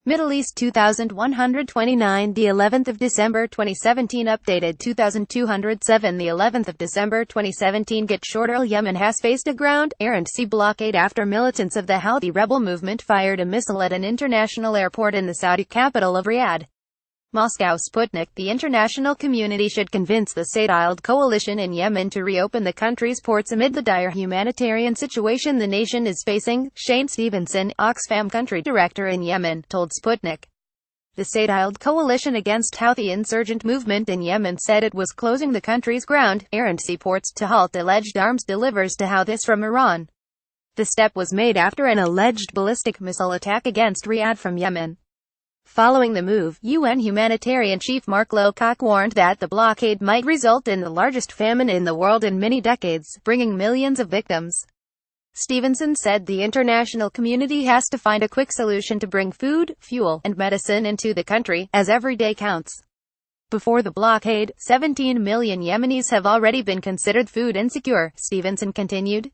Middle East 2129, the 11th of December 2017, updated 2207, the 11th of December 2017. Get shorter. Yemen has faced a ground, air and sea blockade after militants of the Houthi rebel movement fired a missile at an international airport in the Saudi capital of Riyadh. Moscow. Sputnik. The international community should convince the Saudiled coalition in Yemen to reopen the country's ports amid the dire humanitarian situation the nation is facing, Stevenson, Oxfam country director in Yemen, told Sputnik. The Saudiled coalition against Houthi insurgent movement in Yemen said it was closing the country's ground, air and sea ports to halt alleged arms deliveries to Houthis from Iran. The step was made after an alleged ballistic missile attack against Riyadh from Yemen. Following the move, UN humanitarian chief Mark Lowcock warned that the blockade might result in the largest famine in the world in many decades, bringing millions of victims. Stevenson said the international community has to find a quick solution to bring food, fuel, and medicine into the country, as every day counts. Before the blockade, 17 million Yemenis have already been considered food insecure, Stevenson continued.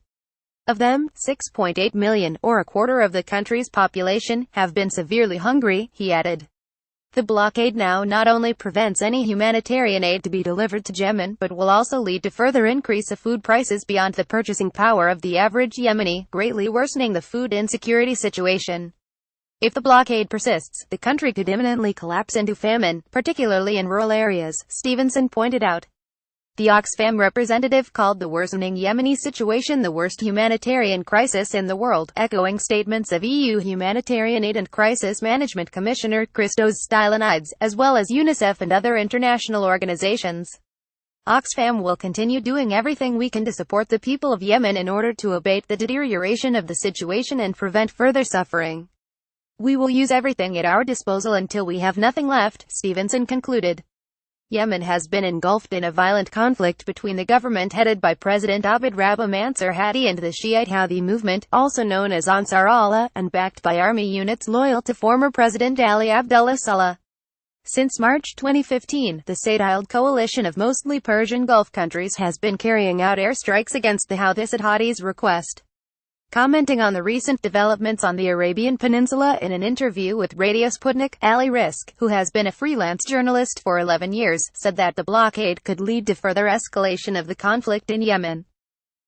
Of them, 6.8 million, or a quarter of the country's population, have been severely hungry, he added. The blockade now not only prevents any humanitarian aid to be delivered to Yemen, but will also lead to further increase of food prices beyond the purchasing power of the average Yemeni, greatly worsening the food insecurity situation. If the blockade persists, the country could imminently collapse into famine, particularly in rural areas, Stevenson pointed out. The Oxfam representative called the worsening Yemeni situation the worst humanitarian crisis in the world, echoing statements of EU Humanitarian Aid and Crisis Management Commissioner Christos Stylianides, as well as UNICEF and other international organizations. Oxfam will continue doing everything we can to support the people of Yemen in order to abate the deterioration of the situation and prevent further suffering. We will use everything at our disposal until we have nothing left, Stevenson concluded. Yemen has been engulfed in a violent conflict between the government headed by President Abd Rabbuh Mansur Hadi and the Shiite Houthi movement, also known as Ansar Allah, and backed by army units loyal to former President Ali Abdullah Saleh. Since March 2015, the Saudiled coalition of mostly Persian Gulf countries has been carrying out airstrikes against the Houthis at Hadi's request. Commenting on the recent developments on the Arabian Peninsula in an interview with Radio Sputnik, Ali Risk, who has been a freelance journalist for 11 years, said that the blockade could lead to further escalation of the conflict in Yemen.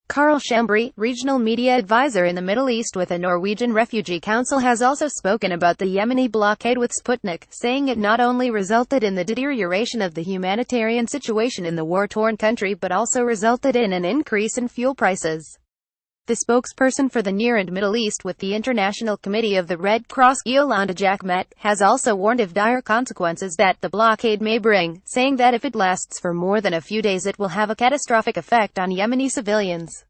Carl Chambry, regional media advisor in the Middle East with the Norwegian Refugee Council, has also spoken about the Yemeni blockade with Sputnik, saying it not only resulted in the deterioration of the humanitarian situation in the war-torn country but also resulted in an increase in fuel prices. The spokesperson for the Near and Middle East with the International Committee of the Red Cross, Yolanda Jacquemet, has also warned of dire consequences that the blockade may bring, saying that if it lasts for more than a few days it will have a catastrophic effect on Yemeni civilians.